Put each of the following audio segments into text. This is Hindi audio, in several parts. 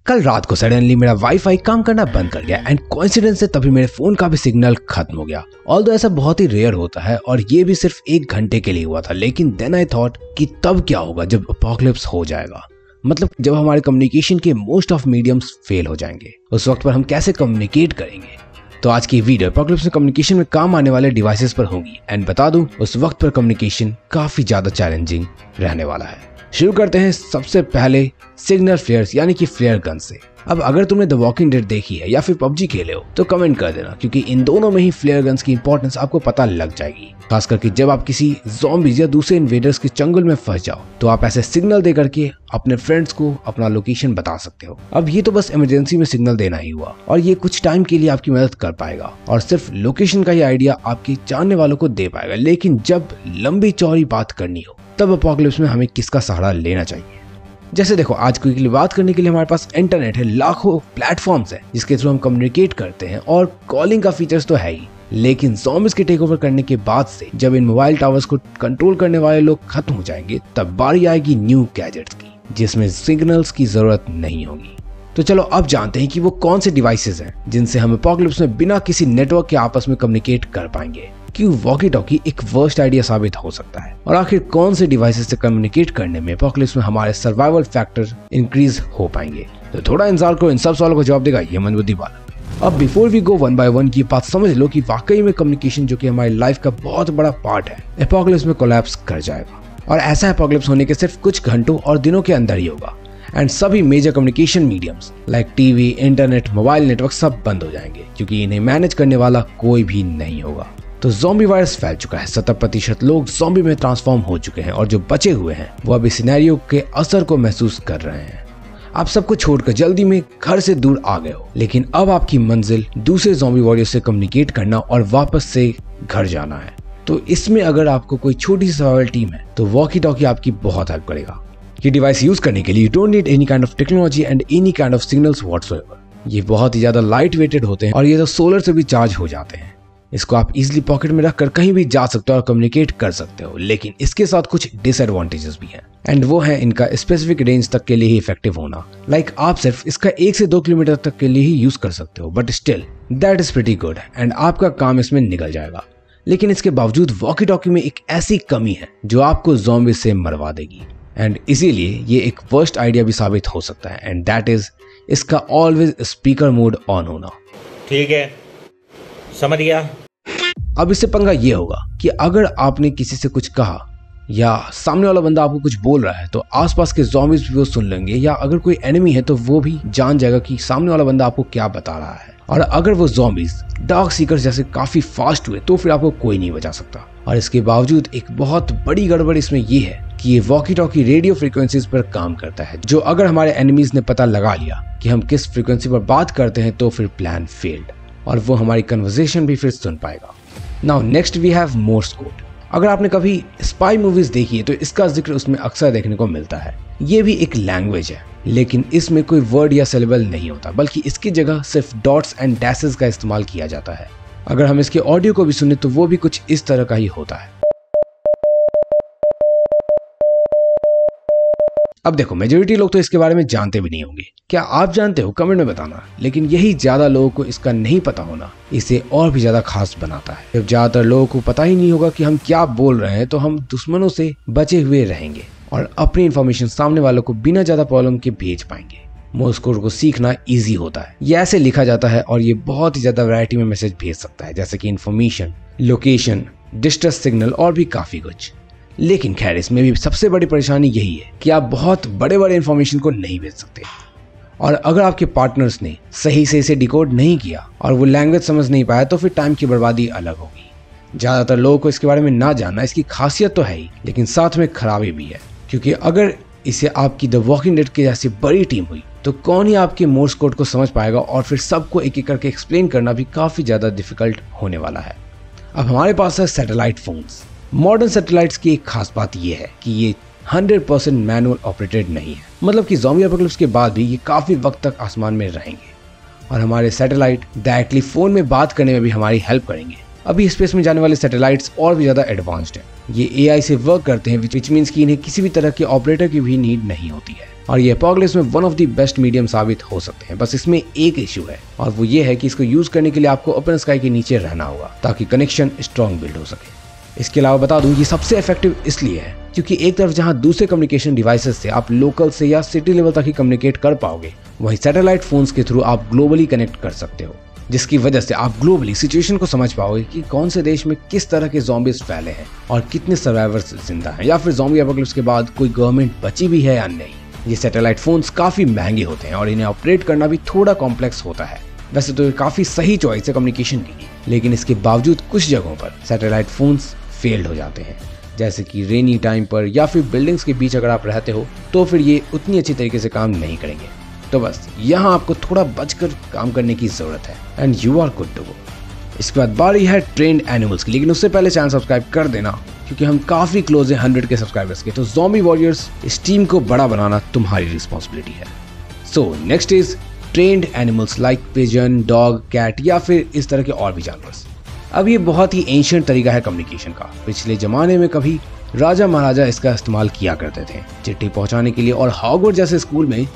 कल रात को सडनली मेरा वाईफाई काम करना बंद कर गया एंड कोइंसिडेंस से तभी मेरे फोन का भी सिग्नल खत्म हो गया। ऑल्दो ऐसा बहुत ही रेयर होता है और ये भी सिर्फ 1 घंटे के लिए हुआ था, लेकिन देन आई थॉट कि तब क्या होगा जब अपोकलिप्स हो जाएगा, मतलब जब हमारे कम्युनिकेशन के मोस्ट ऑफ मीडियम्स फेल हो जाएंगे, उस वक्त पर हम कैसे कम्युनिकेट करेंगे। तो आज की वीडियो अपोकलिप्स में कम्युनिकेशन में काम आने वाले डिवाइसेस पर होगी एंड बता दूं उस वक्त पर कम्युनिकेशन काफी ज्यादा चैलेंजिंग रहने वाला है। शुरू करते हैं सबसे पहले सिग्नल फ्लेयर्स यानी कि फ्लेयर गन से। अब अगर तुमने द वॉकिंग डेड देखी है या फिर पबजी खेले हो तो कमेंट कर देना, क्योंकि इन दोनों में ही फ्लेयर गन्स की इंपॉर्टेंस आपको पता लग जाएगी। खास करके जब आप किसी ज़ॉम्बीज या दूसरे इन्वेडर्स के जंगल में फंस जाओ तो आप ऐसे सिग्नल दे करके अपने फ्रेंड्स को अपना लोकेशन बता सकते हो। अब ये तो बस इमरजेंसी में सिग्नल देना ही हुआ और ये कुछ टाइम के लिए आपकी मदद कर पाएगा और सिर्फ लोकेशन का ये आइडिया आपके जानने वालों को दे पाएगा, लेकिन जब लंबी चौड़ी बात करनी हो तब अपोकलिप्स में हमें किसका सहारा लेना चाहिए। जैसे देखो, आज क्विकली बात करने के लिए हमारे पास इंटरनेट है, लाखों प्लेटफॉर्म्स है जिसके थ्रू हम कम्युनिकेट करते हैं और कॉलिंग का फीचर्स तो है ही, लेकिन ज़ॉम्बीज के टेक ओवर करने के बाद से जब इन मोबाइल टावर्स को कंट्रोल करने वाले लोग खत्म हो जाएंगे तब बारी आएगी न्यू गैजेट्स की जिसमें सिग्नल्स की जरूरत नहीं होगी। तो चलो अब जानते हैं कि वो कौन से डिवाइसेस हैं जिनसे हम अपोकलिप्स में बिना किसी नेटवर्क के आपस में कम्युनिकेट कर पाएंगे। क्यों वॉकी टॉकी एक वर्स्ट आइडिया साबित हो सकता है और आखिर कौन से डिवाइसेस से कम्युनिकेट करने में अपोकलिप्स में हमारे सर्वाइवल फैक्टर इंक्रीज हो पाएंगे। तो थोड़ा इंतजार करो, इन सब सवालों का जवाब देगा ये मंदबुद्धि बालक। अब before we go one by one की बात समझ लो कि वाकई में कम्युनिकेशन जो कि हमारी लाइफ का बहुत बड़ा पार्ट है अपोकलिप्स में कोलैप्स कर जाएगा और ऐसा अपोकलिप्स होने के सिर्फ कुछ घंटों और दिनों के अंदर ही होगा एंड सभी major communication mediums like TV, internet, mobile network सब बंद हो जाएंगे क्योंकि इन्हें मैनेज करने वाला कोई भी नहीं होगा। तो ज़ॉम्बी वायरस फैल चुका है, 70% लोग ज़ॉम्बी में ट्रांसफॉर्म हो चुके हैं और जो बचे हुए हैं वो अभी सिनेरियो के असर को महसूस कर रहे हैं। आप सबको छोड़कर जल्दी में घर से दूर आ गए हो, लेकिन अब आपकी मंजिल दूसरे ज़ॉम्बी वॉरियर से कम्युनिकेट करना और वापस से घर जाना है। तो इसमें अगर आपको कोई छोटी सी सर्वाइवल टीम है तो वॉकी टॉकी आपकी बहुत हेल्प करेगा। ये डिवाइस यूज करने के लिए you don't need any kind of technology and any kind of signals whatsoever. ये बहुत ही ज्यादा लाइट वेटेड होते हैं और ये तो सोलर से भी चार्ज हो जाते हैं। इसको आप इजीली पॉकेट में रखकर कहीं भी जा सकते हो और कम्युनिकेट कर सकते हो, लेकिन इसके साथ कुछ डिसएडवांटेजेस भी हैं एंड वो है इनका स्पेसिफिक रेंज तक के लिए ही इफेक्टिव होना। लाइक आप सिर्फ इसका 1 से 2 किलोमीटर तक के लिए ही यूज कर सकते हो, but still that is pretty good and आपका काम इसमें निकल जाएगा। लेकिन इसके बावजूद वॉकी टॉकी में एक ऐसी कमी है जो आपको ज़ॉम्बी से मरवा देगी एंड इसीलिए ये एक वर्स्ट आइडिया भी साबित हो सकता है एंड दैट इज इसका ऑलवेज स्पीकर मोड ऑन होना। ठीक है, समझ गया। अब इससे पंगा ये होगा कि अगर आपने किसी से कुछ कहा या सामने वाला बंदा आपको कुछ बोल रहा है तो आसपास के ज़ॉम्बीज भी वो सुन लेंगे, या अगर कोई एनिमी है तो वो भी जान जाएगा कि सामने वाला बंदा आपको क्या बता रहा है। और अगर वो ज़ॉम्बीज डार्क सीकर्स जैसे काफी फास्ट हुए तो फिर आपको कोई नहीं बचा सकता। और इसके बावजूद एक बहुत बड़ी गड़बड़ इसमें ये है कि ये वॉकी टॉकी रेडियो फ्रीक्वेंसीज पर काम करता है, जो अगर हमारे एनिमीज ने पता लगा लिया कि हम किस फ्रीक्वेंसी पर बात करते हैं तो फिर प्लान फेल्ड और वो हमारी कन्वर्सेशन भी फिर सुन पाएगा। Now next we have Morse code. अगर आपने कभी स्पाई मूवीज देखी है तो इसका जिक्र उसमें अक्सर देखने को मिलता है। ये भी एक लैंग्वेज है, लेकिन इसमें कोई वर्ड या सिलेबल नहीं होता, बल्कि इसकी जगह सिर्फ डॉट्स एंड डैशेस का इस्तेमाल किया जाता है। अगर हम इसके ऑडियो को भी सुने तो वो भी कुछ इस तरह का ही होता है। अब देखो, मेजोरिटी लोग तो इसके बारे में जानते भी नहीं होंगे। क्या आप जानते हो? कमेंट में बताना। लेकिन यही ज्यादा लोगों को इसका नहीं पता होना इसे और भी ज्यादा खास बनाता है। जब ज्यादातर लोगों को पता ही नहीं होगा कि हम क्या बोल रहे हैं तो हम दुश्मनों से बचे हुए रहेंगे और अपनी इंफॉर्मेशन सामने वालों को बिना ज्यादा प्रॉब्लम के भेज पाएंगे। मोर्स कोड को सीखना इजी होता है। ये ऐसे लिखा जाता है और ये बहुत ही ज्यादा वैरायटी में मैसेज भेज सकता है, जैसे कि इन्फॉर्मेशन, लोकेशन, डिस्ट्रेस सिग्नल और भी काफी कुछ। लेकिन खैर, इसमें भी सबसे बड़ी परेशानी यही है कि आप बहुत बड़े बड़े इन्फॉर्मेशन को नहीं भेज सकते और अगर आपके पार्टनर्स ने सही से इसे डिकोड नहीं किया और वो लैंग्वेज समझ नहीं पाया तो फिर टाइम की बर्बादी अलग होगी। ज्यादातर लोगों को इसके बारे में ना जानना इसकी खासियत तो है ही, लेकिन साथ में खराबी भी है, क्योंकि अगर इसे आपकी द वॉकिंग डेड की जैसी बड़ी टीम हुई तो कौन ही आपके मोर्स कोड को समझ पाएगा और फिर सबको एक एक करके एक्सप्लेन करना भी काफी ज्यादा डिफिकल्ट होने वाला है। अब हमारे पास है सैटेलाइट फोन्स। मॉडर्न सैटेलाइट्स की एक खास बात यह है कि ये 100% मैनुअल ऑपरेटेड नहीं है, मतलब कि ज़ॉम्बी अपोकलिप्स के बाद भी ये काफी वक्त तक आसमान में रहेंगे और हमारे सैटेलाइट डायरेक्टली फोन में बात करने में भी हमारी हेल्प करेंगे। अभी स्पेस में जाने वाले सैटेलाइट्स और भी ज्यादा एडवांस्ड हैं। ये AI से वर्क करते हैं, विच मीन्स कि इन्हें किसी भी तरह के ऑपरेटर की भी नीड नहीं होती है। और ये एपोकलिप्स में one of the best medium साबित हो सकते हैं। बस इसमें एक इश्यू है और वो ये है कि इसको यूज करने के लिए आपको ओपन स्काई के नीचे रहना होगा ताकि कनेक्शन स्ट्रॉन्ग बिल्ड हो सके। इसके अलावा बता दूं ये सबसे इफेक्टिव इसलिए है क्योंकि एक तरफ जहां दूसरे कम्युनिकेशन डिवाइसेस से आप लोकल से या सिटी लेवल तक ही कम्युनिकेट कर पाओगे, वहीं सैटेलाइट फोन्स के थ्रू आप ग्लोबली कनेक्ट कर सकते हो, जिसकी वजह से आप ग्लोबली सिचुएशन को समझ पाओगे कि कौन से देश में किस तरह के ज़ॉम्बीज फैले हैं और कितने सर्वाइवर्स जिंदा हैं, या फिर ज़ॉम्बी एपोकलिप्स के बाद कोई गवर्नमेंट बची भी है या नहीं। ये सैटेलाइट फोन्स काफी महंगे होते हैं और इन्हें ऑपरेट करना भी थोड़ा कॉम्प्लेक्स होता है। वैसे तो ये काफी सही चॉइस है कम्युनिकेशन के लिए, लेकिन इसके बावजूद कुछ जगहों पर सैटेलाइट फोन्स फेल्ड हो जाते हैं, जैसे कि रेनी टाइम पर या फिर बिल्डिंग्स के बीच अगर आप रहते हो तो फिर ये उतनी अच्छी तरीके से काम नहीं करेंगे। तो बस यहाँ आपको थोड़ा बचकर काम करने की जरूरत है and you are good to go. इसके बाद बारी है ट्रेंड एनिमल्स की, लेकिन उससे पहले चैनल सब्सक्राइब कर देना क्योंकि हम काफी क्लोज है 100 के सब्सक्राइबर्स के। तो ज़ॉम्बी वॉरियर्स इस टीम को बड़ा बनाना तुम्हारी रिस्पॉन्सिबिलिटी है। So next is trained animals like pigeon, dog, cat या फिर इस तरह के और भी जानवर। अब ये बहुत ही एंशिएंट तरीका है कम्युनिकेशन का। पिछले जमाने में कभी राजा महाराजा इसका इस्तेमाल किया करते थे चिट्ठी पहुंचाने के लिए, और हॉगवर्ट्स जैसे स्कूल में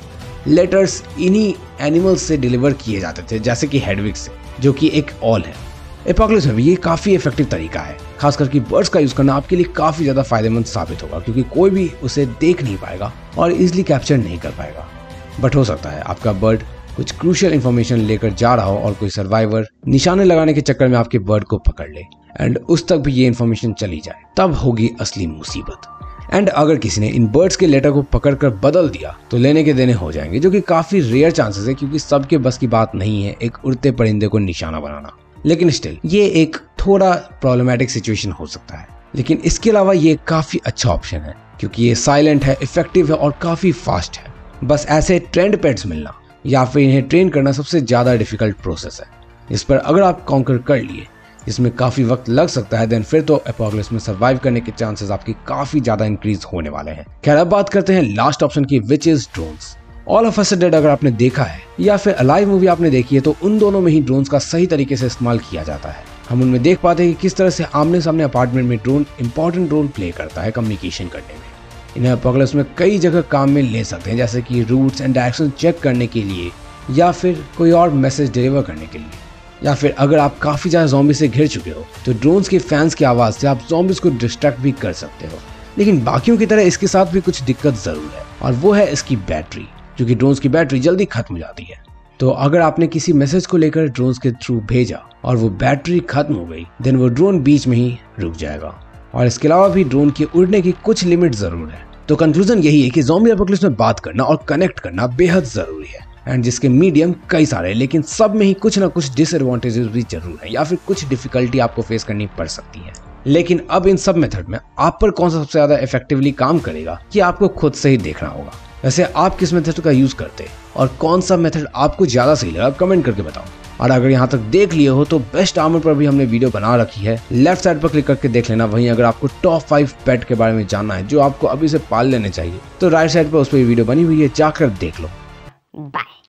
लेटर्स इन्हीं एनिमल्स से डिलीवर किए जाते थे, जैसे कि हेडविग से, जो कि एक ऑल है। एपोकलिप्स में भी ये काफी इफेक्टिव तरीका है, खास करके बर्ड्स का यूज करना आपके लिए काफी ज्यादा फायदेमंद साबित होगा क्योंकि कोई भी उसे देख नहीं पाएगा और इजिली कैप्चर नहीं कर पाएगा। बट हो सकता है आपका बर्ड कुछ क्रूशियल इंफॉर्मेशन लेकर जा रहा हो और कोई सर्वाइवर निशाने लगाने के चक्कर में आपके बर्ड को पकड़ ले एंड उस तक भी ये इंफॉर्मेशन चली जाए, तब होगी असली मुसीबत। एंड अगर किसी ने इन बर्ड्स के लेटर को पकड़कर बदल दिया तो लेने के देने हो जाएंगे, जो कि काफी रेयर चांसेस है क्योंकि सबके बस की बात नहीं है एक उड़ते परिंदे को निशाना बनाना। लेकिन स्टिल ये एक थोड़ा प्रॉब्लमैटिक सिचुएशन हो सकता है, लेकिन इसके अलावा ये काफी अच्छा ऑप्शन है क्योंकि ये साइलेंट है, इफेक्टिव है और काफी फास्ट है। बस ऐसे ट्रेंड पेट्स मिलना या फिर इन्हें ट्रेन करना सबसे ज्यादा डिफिकल्ट प्रोसेस है। इस पर अगर आप कॉन्कर कर लिए, इसमें काफी वक्त लग सकता है, देन फिर तो एपोकलिप्स में सर्वाइव करने के चांसेस आपके काफी ज्यादा इंक्रीज होने वाले हैं। खैर अब बात करते हैं लास्ट ऑप्शन की, which is drones. All of us dead अगर आपने देखा है या फिर अलाइव मूवी आपने देखी है तो उन दोनों में ही ड्रोन्स का सही तरीके से इस्तेमाल किया जाता है। हम उनमें देख पाते हैं कि किस तरह से आमने सामने अपार्टमेंट में ड्रोन इंपॉर्टेंट रोल प्ले करता है कम्युनिकेशन करने में। इन्हें एपोकलिप्स में कई जगह काम में ले सकते हैं, जैसे कि रूट्स एंड डायरेक्शन चेक करने के लिए या फिर कोई और मैसेज डिलीवर करने के लिए, या फिर अगर आप काफी ज्यादा ज़ॉम्बी से घिर चुके हो तो ड्रोन्स के फैंस की आवाज से आप ज़ॉम्बीज को डिस्ट्रैक्ट भी कर सकते हो। लेकिन बाकियों की तरह इसके साथ भी कुछ दिक्कत जरूर है और वो है इसकी बैटरी, क्योंकि ड्रोन्स की बैटरी जल्दी खत्म हो जाती है। तो अगर आपने किसी मैसेज को लेकर ड्रोन्स के थ्रू भेजा और वो बैटरी खत्म हो गई, देन वो ड्रोन बीच में ही रुक जाएगा। और इसके अलावा भी ड्रोन के उड़ने की कुछ लिमिट जरूर है। तो कंक्लूजन यही है कि ज़ॉम्बी एपोकलिप्स में बात करना और कनेक्ट करना बेहद जरूरी है एंड जिसके मीडियम कई सारे, लेकिन सब में ही कुछ ना कुछ डिसएडवांटेजेस भी जरूर है या फिर कुछ डिफिकल्टी आपको फेस करनी पड़ सकती है। लेकिन अब इन सब मेथड में आप पर कौन सा सबसे ज्यादा इफेक्टिवली काम करेगा ये आपको खुद से ही देखना होगा। वैसे आप किस मेथड का यूज करते हैं और कौन सा मेथड आपको ज्यादा सही लगा कमेंट करके बताओ। और अगर यहाँ तक देख लिए हो तो बेस्ट आर्मर पर भी हमने वीडियो बना रखी है, लेफ्ट साइड पर क्लिक करके देख लेना। वहीं अगर आपको टॉप 5 पेट के बारे में जानना है जो आपको अभी से पाल लेने चाहिए तो राइट साइड पर उस पर वीडियो बनी हुई है, जाकर देख लो। बाय।